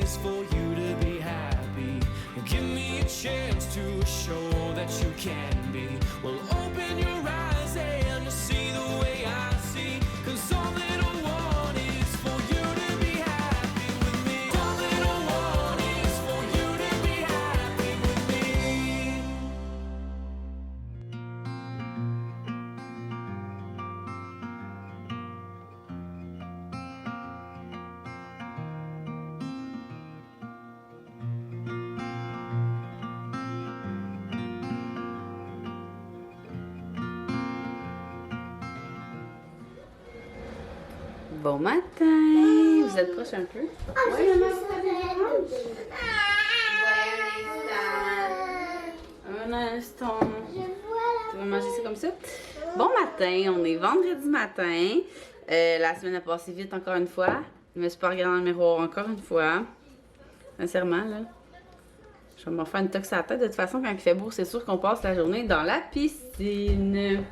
is for you to be happy. Give me a chance to show that you can be. Well, open your eyes and you'll see the way I see. 'Cause all that I want is for you to be happy with me. All that I want is for you to be happy with me. Bon matin! Vous êtes proche un peu? Oui, maman, vous avez un instant. Tu vas manger ça comme ça? Bon matin, on est vendredi matin. La semaine a passé vite encore une fois. Je me suis pas regardée dans le miroir encore une fois. Sincèrement, là. Je vais me faire une tox à la tête. De toute façon, quand il fait beau, c'est sûr qu'on passe la journée dans la piscine.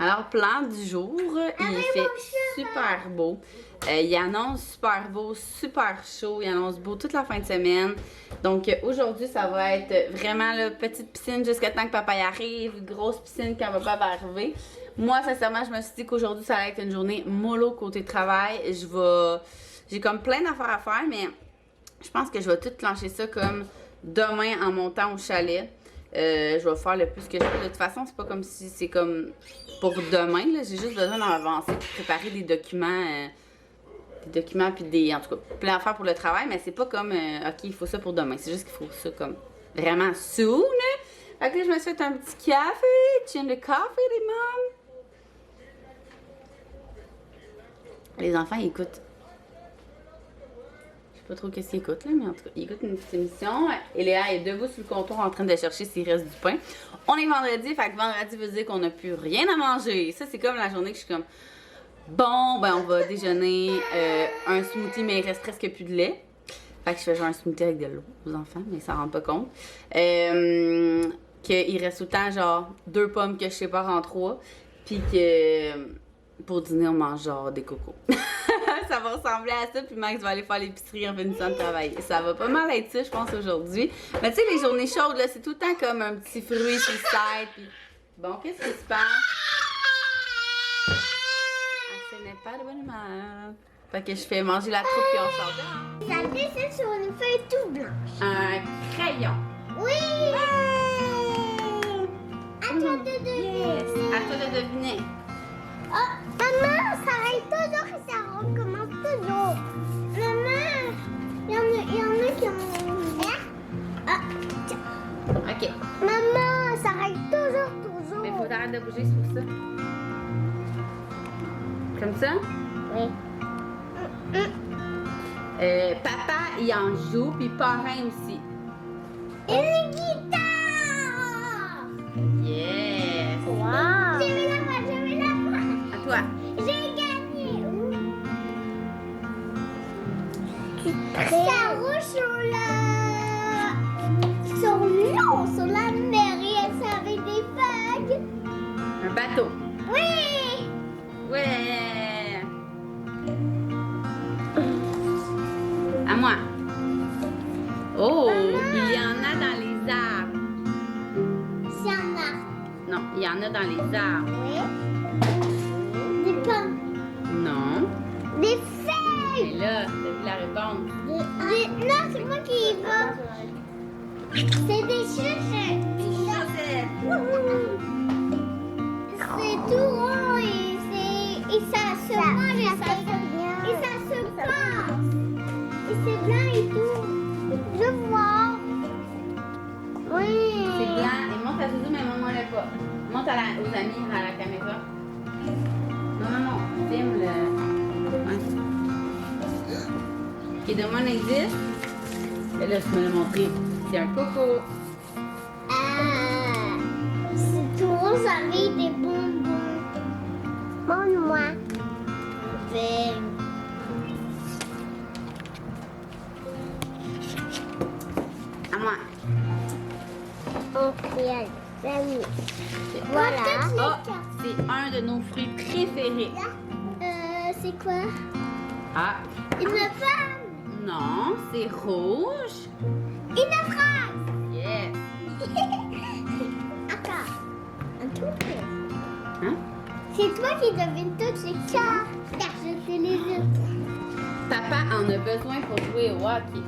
Alors, plan du jour, il fait super beau. Il annonce super beau, super chaud. Il annonce beau toute la fin de semaine. Donc, aujourd'hui, ça va être vraiment la petite piscine jusqu'à temps que papa y arrive. Grosse piscine quand papa va arriver. Moi, sincèrement, je me suis dit qu'aujourd'hui, ça allait être une journée mollo côté travail. J'ai comme plein d'affaires à faire, mais je pense que je vais tout clencher ça comme demain en montant au chalet. Je vais faire le plus que je peux. De toute façon, c'est pas comme si c'est comme pour demain. J'ai juste besoin d'en avancer pour préparer des documents. Puis des. En tout cas, plein d'affaires pour le travail, mais c'est pas comme OK, il faut ça pour demain. C'est juste qu'il faut ça comme vraiment soon. Fait que là, je me suis fait un petit café. Tiens le café, les mômes. Les enfants, ils écoutent. Pas trop qu'est-ce qu'il écoute là, mais en tout cas, il écoute une petite émission. Et Léa est debout sur le comptoir en train de chercher s'il reste du pain. On est vendredi, fait que vendredi veut dire qu'on n'a plus rien à manger. Ça, c'est comme la journée que je suis comme bon, ben on va déjeuner un smoothie, mais il reste presque plus de lait. Fait que je fais genre un smoothie avec de l'eau aux enfants, mais ça rend pas compte. Qu'il reste tout le temps genre 2 pommes que je sépare en 3. Puis que pour dîner, on mange genre des cocos. Ça va ressembler à ça, puis Max va aller faire l'épicerie en finissant de travailler. Ça va pas mal être ça, je pense, aujourd'hui. Mais tu sais, les journées chaudes, là, c'est tout le temps comme un petit fruit sur le side. Puis... Bon, qu'est-ce qui se passe? Ah, ce n'est pas de bonne humeur. Fait que je fais manger la troupe, puis on sort dehors. Ça dessine sur une feuille tout blanche. Un crayon. Oui! Ouais! À toi de deviner. Yes! À toi de deviner. Oh, maman, ça arrête toujours et ça recommence toujours. Maman, il y en a qui ont... Ah, tiens. OK. Maman, ça arrête toujours. Mais faut arrêter de bouger, c'est pour ça. Comme ça? Oui. Papa, il en joue, puis parrain aussi. Une guitare! Yes! Wow! Je vais la voir. À toi. J'ai gagné! Ça roule sur la mer et elle savait des vagues. Un bateau. Oui! Ouais! À moi. Oh! Il y en a dans les arbres. C'est un arbre. Non, il y en a dans les arbres. Oui. Des pommes. Non. Des Et feuilles. là, t'as vu la réponse. Non, c'est moi qui y vais. C'est des chaussettes. C'est tout rond et ça se mange et ça se passe. Et c'est blanc et tout. Je vois. Oui. C'est blanc. Et monte à Zouzou, mais maman l'a pas. Monte aux amis, à la caméra. Non. Filme le... Ouais. Ok, donne-moi un indice. Et là, je me l'ai montré. C'est un coco. C'est tout rose avec des bonbons. Montre-moi. À moi. Voilà. Oh, c'est un de nos fruits préférés. C'est quoi? Ah, Une pomme. non, c'est rouge. Une phrase. Yes. Encore. Un tout petit. Hein? C'est toi qui devines toutes les cartes. Car je te les autres. Papa en a besoin pour jouer au hockey.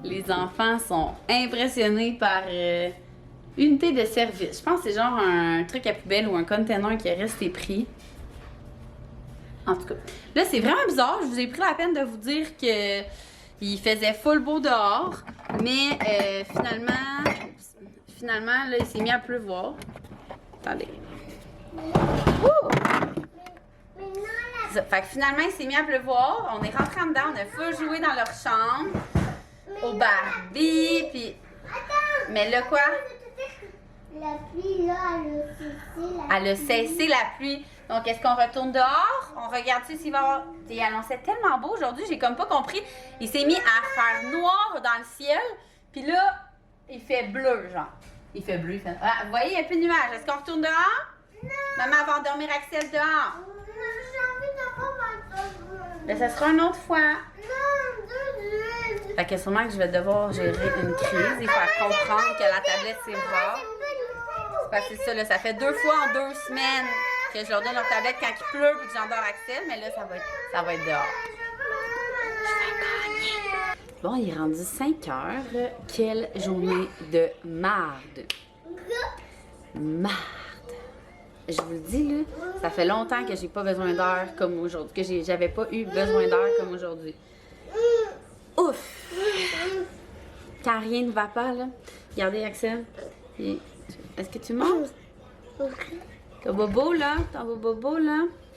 Les enfants sont impressionnés par unité de service. Je pense que c'est genre un truc à poubelle ou un container qui est resté pris. En tout cas, là c'est vraiment bizarre. Je vous ai pris la peine de vous dire que il faisait full beau dehors, mais finalement là il s'est mis à pleuvoir. Attendez. Ouh! Fait que finalement il s'est mis à pleuvoir. On est rentré en dedans, on a full joué dans leur chambre. Au Barbie, puis... Mais là, quoi? La pluie, là, elle a cessé la pluie. Donc, est-ce qu'on retourne dehors? On regarde-tu s'il va y avoir... Il annonçait tellement beau aujourd'hui, j'ai comme pas compris. Il s'est mis à faire noir dans le ciel, puis là, il fait bleu, genre. Il fait bleu, il fait... Ah, vous voyez, il n'y a plus de nuages. Est-ce qu'on retourne dehors? Non! Maman va endormir Axel dehors. J'ai envie de voir Mais ça sera une autre fois. Non, Fait que sûrement que je vais devoir gérer une crise et faire comprendre que la tablette c'est rare. C'est parce que c'est ça, là, ça fait 2 fois en 2 semaines que je leur donne leur tablette quand il pleut et que j'endors Axel, mais là ça va être dehors. Je vais gagner. Bon, il est rendu 5 heures. Quelle journée de marde. Marde. Je vous le dis là, ça fait longtemps que j'ai pas besoin d'heures comme aujourd'hui, que j'avais pas eu besoin d'heures comme aujourd'hui. Ouf! Quand rien ne va pas, là. Regardez, Axel. Est-ce que tu manges? Ton bobo, là.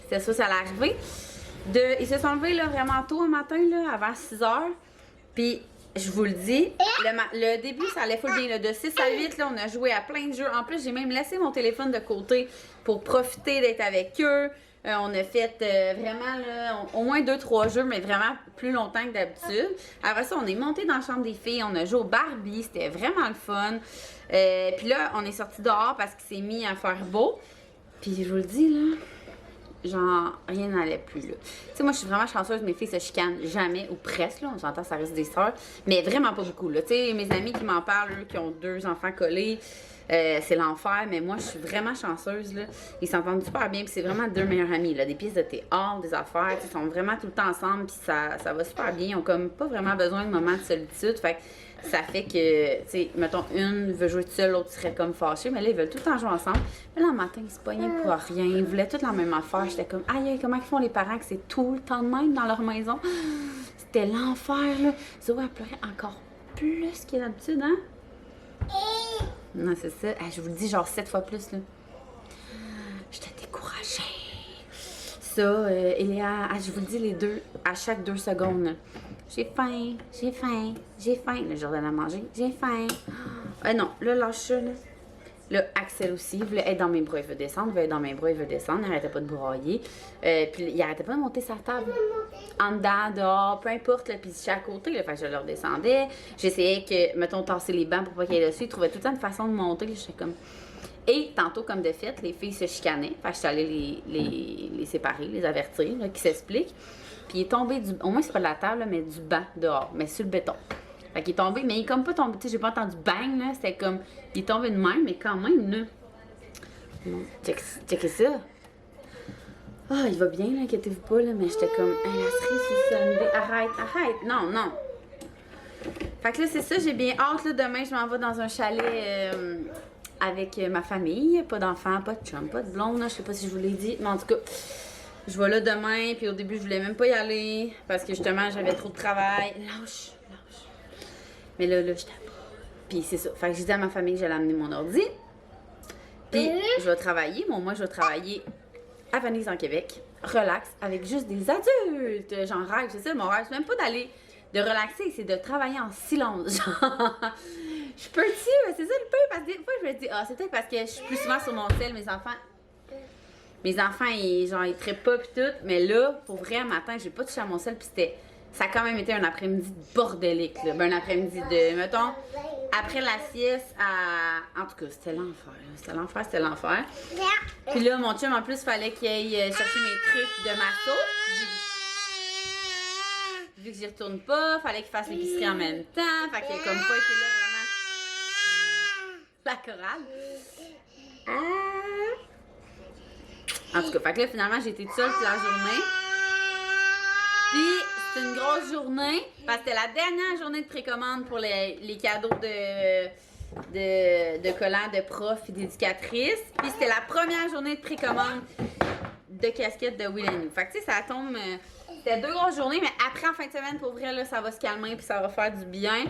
C'était ça allait arriver. Ils se sont levés, là, vraiment tôt un matin, là, avant 6 heures. Puis, je vous le dis, le début, ça allait full bien. Là. De 6 à 8, là, on a joué à plein de jeux. En plus, j'ai même laissé mon téléphone de côté pour profiter d'être avec eux. On a fait vraiment là, au moins 2-3 jeux, mais vraiment plus longtemps que d'habitude. Après ça, on est monté dans la chambre des filles, on a joué au Barbie, c'était vraiment le fun. Puis là, on est sorti dehors parce qu'il s'est mis à faire beau. Puis je vous le dis, là, genre, rien n'allait plus, là. Tu sais, moi, je suis vraiment chanceuse, mes filles se chicanent jamais, ou presque, là, on s'entend, ça reste des sœurs, mais vraiment pas beaucoup, là. Tu sais, mes amis qui m'en parlent, eux, qui ont 2 enfants collés, c'est l'enfer, mais moi, je suis vraiment chanceuse, là. Ils s'entendent super bien, puis c'est vraiment 2 meilleures amies, là. Des pièces de théâtre, des affaires, ils sont vraiment tout le temps ensemble, puis ça va super bien. Ils ont comme pas vraiment besoin de moments de solitude, fait que ça fait que, tu sais, mettons, une veut jouer toute seule, l'autre serait comme fâchée, mais là, ils veulent tout le temps jouer ensemble. Mais là, le matin, ils se pognaient pour rien, ils voulaient toute la même affaire. J'étais comme, aïe, comment ils font les parents que c'est tout le temps de même dans leur maison? C'était l'enfer, là. Zoé, elle pleurait encore plus qu'il y a d'habitude, hein? Non, c'est ça. Je vous le dis, genre 7 fois plus, là. J'étais découragée. Ça, Eléa, je vous le dis, les deux, à chaque 2 secondes, là. J'ai faim, j'ai faim, j'ai faim. Là, je leur donne à manger. J'ai faim. Non, là, lâche ça, là. Là, Axel aussi, il voulait être dans mes bras, il veut descendre, il veut être dans mes bras, il veut descendre, il arrêtait pas de broyer. Puis il arrêtait pas de monter sa table. En dedans, dehors, peu importe, là, puis je suis à côté, là, fait que je le redescendais. J'essayais que, mettons, tasser les bancs pour pas qu'il y ait dessus. Il trouvait tout le temps une façon de monter, là, j'étais comme... Et tantôt, comme de fait, les filles se chicanaient. Fait que je suis allée les séparer, les avertir, là, qui s'expliquent. Puis il est tombé du... Au moins, c'est pas de la table, là, mais du banc dehors, mais sur le béton. Fait qu'il est tombé, mais il est comme pas tombé, tu sais, j'ai pas entendu bang, là. C'était comme... Il est tombé de même, mais quand même, là. Checkez ça. Ah, il va bien, là, inquiétez-vous pas, là, mais j'étais comme... Hey, la cerise sur le Sunday. Arrête. Non. Fait que là, c'est ça, j'ai bien hâte, là. Demain, je m'en vais dans un chalet... avec ma famille, pas d'enfants, pas de chum, pas de blonde, là, je sais pas si je vous l'ai dit, mais en tout cas, je vais là demain, puis au début, je voulais même pas y aller, parce que justement, j'avais trop de travail. Lâche. Mais là, j'étais pas. Puis c'est ça, fait que j'ai dit à ma famille que j'allais amener mon ordi, puis je vais travailler, moi, je vais travailler à Venise, en Québec, relax, avec juste des adultes, j'en rêve, c'est ça, mon rêve, c'est même pas de relaxer, c'est de travailler en silence, genre... Je suis petit, mais c'est ça le pire, parce que des fois, je me dis, c'est peut-être parce que je suis plus souvent sur mon tel, mes enfants, ils trippent pas pis tout, mais là, pour vrai, un matin, j'ai pas touché à mon sel, pis ça a quand même été un après-midi bordélique, là. Ben, un après-midi de, mettons, après la sieste en tout cas, c'était l'enfer. Puis là, mon chum, en plus, fallait qu'il aille chercher mes trucs de masso. Vu que j'y retourne pas, fallait qu'il fasse l'épicerie en même temps, fait qu'il a comme pas été là vraiment. La chorale. En tout cas, fait que là, finalement, j'ai été toute seule toute la journée. Puis, c'est une grosse journée, parce que c'était la dernière journée de précommande pour les cadeaux de collants de profs et d'éducatrices. Puis, c'était la première journée de précommande de casquettes de Will & You. Fait que, tu sais, ça tombe... C'était 2 grosses journées, mais après, en fin de semaine, pour vrai, là, ça va se calmer puis ça va faire du bien.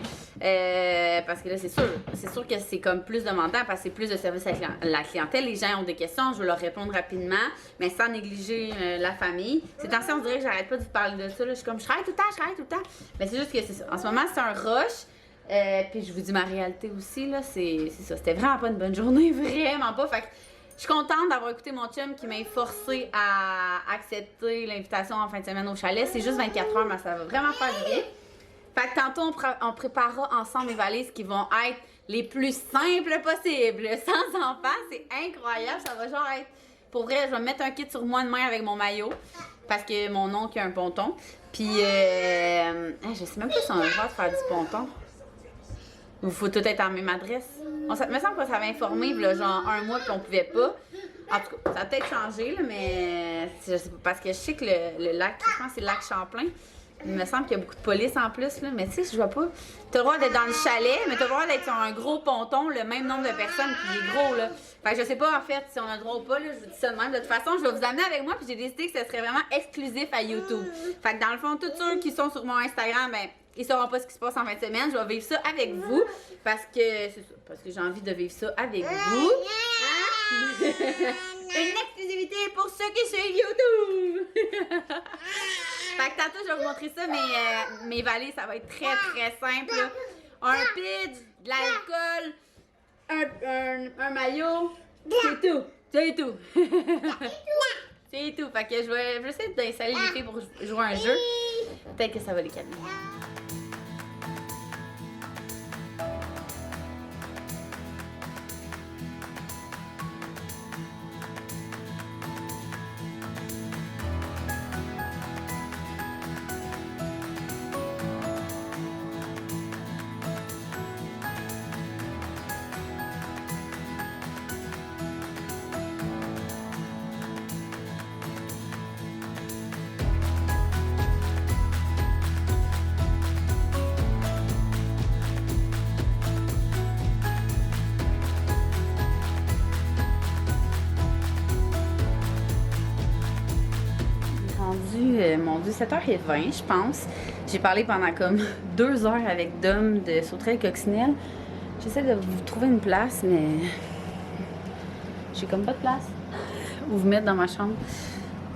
Parce que là, c'est sûr que c'est comme plus demandant parce que c'est plus de service à la clientèle. Les gens ont des questions, je vais leur répondre rapidement, mais sans négliger la famille. C'est temps-ci, on dirait que j'arrête pas de vous parler de ça. Là. Je suis comme, je travaille tout le temps. Mais c'est juste que c'est ça. En ce moment, c'est un rush. Puis je vous dis ma réalité aussi, là, c'est ça. C'était vraiment pas une bonne journée, vraiment pas. Fait que, je suis contente d'avoir écouté mon chum qui m'a forcé à accepter l'invitation en fin de semaine au chalet. C'est juste 24 heures, mais ça va vraiment faire du bien. Fait que tantôt, on préparera ensemble mes valises qui vont être les plus simples possibles. Sans enfants, c'est incroyable. Ça va genre être... Pour vrai, je vais me mettre un kit sur moi demain avec mon maillot. Parce que mon oncle a un ponton. Puis, je sais même pas si on a le droit de faire du ponton. Il faut tout être en même adresse. Me semble que ça avait informé, là, genre 1 mois, puis on pouvait pas. En tout cas, ça a peut-être changé, là, mais je sais pas, parce que je sais que le lac, je pense que c'est le lac Champlain. Il me semble qu'il y a beaucoup de police en plus, là, mais tu sais, je vois pas. T'as le droit d'être dans le chalet, mais t'as le droit d'être sur un gros ponton, le même nombre de personnes, puis il est gros, là. Fait que je sais pas, en fait, si on a le droit ou pas, là, je vous dis ça de même. De toute façon, je vais vous amener avec moi, puis j'ai décidé que ce serait vraiment exclusif à YouTube. Fait que dans le fond, tous ceux qui sont sur mon Instagram, ben, ils sauront pas ce qui se passe en fin de semaine. Je vais vivre ça avec vous, parce que c'est ça, parce que j'ai envie de vivre ça avec vous. Hein? Une exclusivité pour ceux qui suivent YouTube! Fait que tantôt, je vais vous montrer ça, mais mes valises, ça va être très, très simple. Là. Un pid, de l'alcool, un maillot, c'est tout. C'est tout. C'est tout. Fait que je vais essayer d'installer les filles pour jouer un jeu. Peut-être que ça va les calmer. Mon Dieu, 7h20, je pense. J'ai parlé pendant comme 2 heures avec Dom de Sauterelle-Coccinelle. J'essaie de vous trouver une place, mais j'ai comme pas de place où vous mettre dans ma chambre.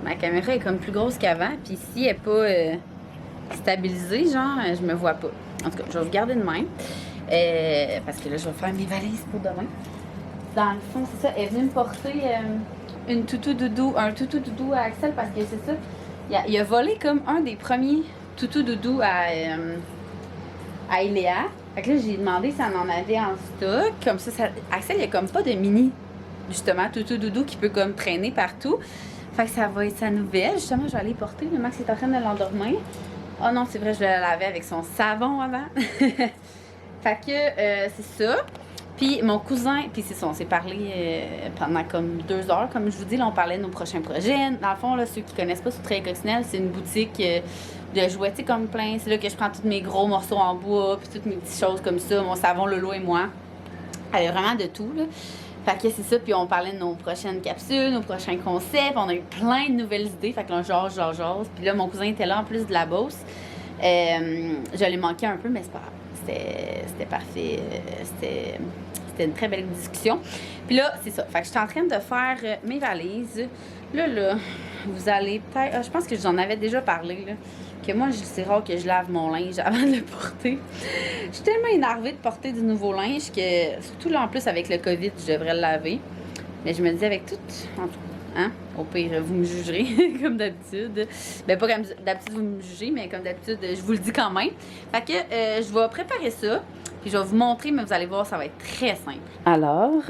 Ma caméra est comme plus grosse qu'avant, puis si elle est pas stabilisée, genre, je me vois pas. En tout cas, je vais vous garder de même, parce que là, je vais faire mes valises pour demain. dans le fond, c'est ça, elle est venue me porter un toutou doudou à Axel parce que c'est ça. Il a volé comme un des premiers toutous doudou à Iléa. Fait que là, j'ai demandé si on en avait en stock. Comme ça, Axel, il n'y a comme pas de mini, justement, toutou doudou qui peut comme traîner partout. Fait que ça va être sa nouvelle. Justement, je vais aller porter. Le Max est en train de l'endormir. Oh non, c'est vrai, je vais la laver avec son savon avant. Fait que c'est ça. Puis mon cousin, puis c'est ça, on s'est parlé pendant comme 2 heures. Comme je vous dis, là, on parlait de nos prochains projets. Dans le fond, là, ceux qui connaissent pas Souterrain Coccinelle, c'est une boutique de jouets, tu sais, comme plein. C'est là que je prends tous mes gros morceaux en bois, puis toutes mes petites choses comme ça. Mon savon, Lolo et moi. Elle a vraiment de tout, là. Fait que c'est ça, puis on parlait de nos prochaines capsules, nos prochains concepts. On a eu plein de nouvelles idées. Fait que là, genre. Puis là, mon cousin était là en plus de la Beauce. Je l'ai manqué un peu, mais c'est pas grave. C'était parfait. C'était une très belle discussion. Puis là, c'est ça. Fait que je suis en train de faire mes valises. Là, vous allez peut-être... je pense que j'en avais déjà parlé, là. Que moi, c'est rare que je lave mon linge avant de le porter. Je suis tellement énervée de porter du nouveau linge que, surtout là, en plus, avec le COVID, je devrais le laver. Mais je me dis, avec tout... Hein? Au pire, vous me jugerez, comme d'habitude. Ben, pas comme d'habitude, vous me jugez, mais comme d'habitude, je vous le dis quand même. Fait que je vais préparer ça, puis je vais vous montrer, mais vous allez voir, ça va être très simple. Alors,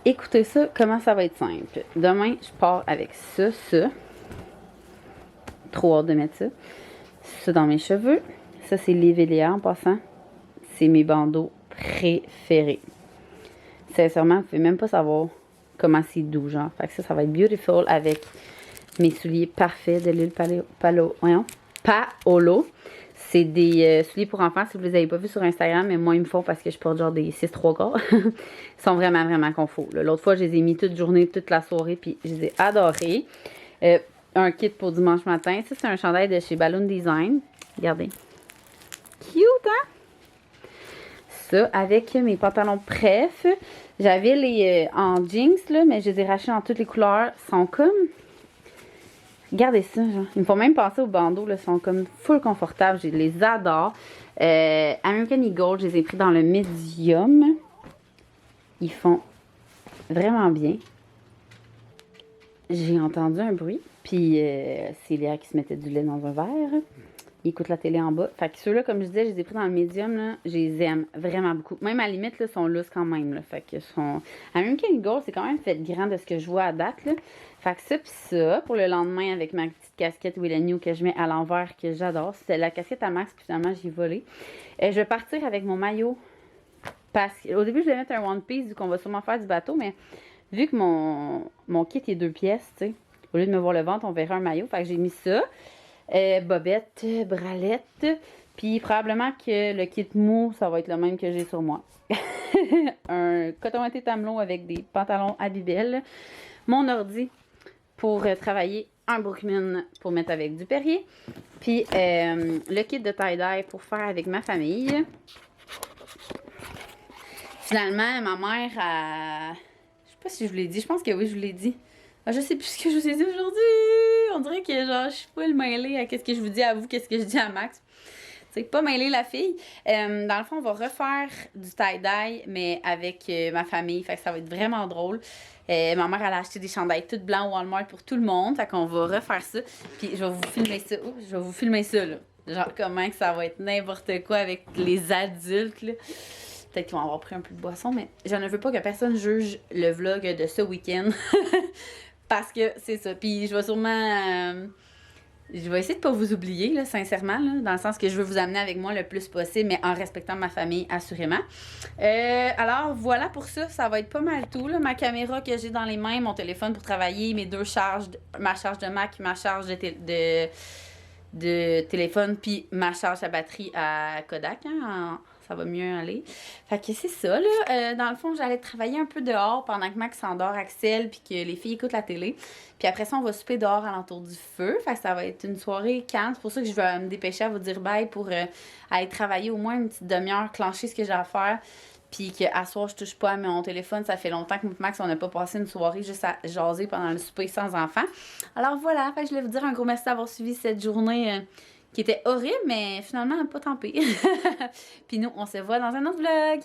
écoutez ça, comment ça va être simple. Demain, je pars avec ça. Trop hâte de mettre ça. Ça dans mes cheveux. Ça, c'est Livelia en passant. C'est mes bandeaux préférés. Sincèrement, vous ne pouvez même pas savoir comment c'est doux, genre. Fait que ça va être beautiful avec mes souliers parfaits de l'île Paolo. C'est des souliers pour enfants. Si vous les avez pas vus sur Instagram, mais moi, ils me font parce que je porte genre des 6-3/4. Ils sont vraiment, vraiment confort. L'autre fois, je les ai mis toute journée, toute la soirée, puis je les ai adorés. Un kit pour dimanche matin. Ça, c'est un chandail de chez Balloon Design. Regardez. Cute, hein? Ça, avec mes pantalons Pref. J'avais les en jeans, là, mais je les ai rachetés en toutes les couleurs. Ils sont comme... Regardez ça, genre. Ils me font même passer au bandeau, là. Ils sont comme full confortables. Je les adore. American Eagle, je les ai pris dans le medium. Ils font vraiment bien. J'ai entendu un bruit. Puis c'est Léa qui se mettait du lait dans un verre. Il écoute la télé en bas. Fait que ceux-là, comme je disais, je les ai pris dans le médium, là. Je les aime vraiment beaucoup. Même à la limite, là, ils sont lousses quand même, là. Fait que sont... American Eagle, c'est quand même fait grand de ce que je vois à date, là. Fait que ça, pis ça, pour le lendemain, avec ma petite casquette Will & New que je mets à l'envers, que j'adore. C'est la casquette à Max, puis finalement, j'ai volé. Je vais partir avec mon maillot. Parce qu'au début, je vais mettre un One Piece, vu qu'on va sûrement faire du bateau, mais vu que mon kit est 2 pièces, tu sais, au lieu de me voir le ventre, on verra un maillot. Fait que j'ai mis ça. Bobette, bralette. Puis probablement que le kit mou, ça va être le même que j'ai sur moi. Un coton ouaté tamelon avec des pantalons Abibel. Mon ordi pour travailler. Un Brookman pour mettre avec du Perrier. Puis le kit de tie-dye pour faire avec ma famille. Finalement, ma mère a... Je sais pas si je vous l'ai dit. Je pense que oui, je vous l'ai dit. Ah, je sais plus ce que je vous ai dit aujourd'hui. On dirait que genre, je suis pas le mêlée à qu'est-ce que je vous dis à vous, qu'est-ce que je dis à Max. C'est pas mêler la fille. Dans le fond, on va refaire du tie-dye, mais avec ma famille. Fait que ça va être vraiment drôle. Ma mère, elle a acheté des chandails tout blancs au Walmart pour tout le monde. Fait qu'on va refaire ça. Puis je vais vous filmer ça. Oups, je vais vous filmer ça, là. Genre, comment que ça va être n'importe quoi avec les adultes, là. Peut-être qu'ils vont avoir pris un peu de boisson, mais je ne veux pas que personne juge le vlog de ce week-end. Parce que c'est ça. Puis je vais sûrement... je vais essayer de pas vous oublier, là, sincèrement, là, dans le sens que je veux vous amener avec moi le plus possible, mais en respectant ma famille, assurément. Alors, voilà pour ça. Ça va être pas mal tout, là. Ma caméra que j'ai dans les mains, mon téléphone pour travailler, mes 2 charges, ma charge de Mac, ma charge de téléphone, puis ma charge à batterie à Kodak, hein, ça va mieux aller. Fait que c'est ça, là. Dans le fond, j'allais travailler un peu dehors pendant que Max s'endort, Axel, puis que les filles écoutent la télé. Puis après ça, on va souper dehors alentour du feu. Fait que ça va être une soirée calme. C'est pour ça que je vais me dépêcher à vous dire bye pour aller travailler au moins une petite demi-heure, clencher ce que j'ai à faire. Puis qu'à soir, je touche pas à mon téléphone. Ça fait longtemps que Max, on n'a pas passé une soirée juste à jaser pendant le souper sans enfant. Alors voilà, fait que je voulais vous dire un gros merci d'avoir suivi cette journée qui était horrible, mais finalement, pas tant pis. Puis nous, on se voit dans un autre vlog.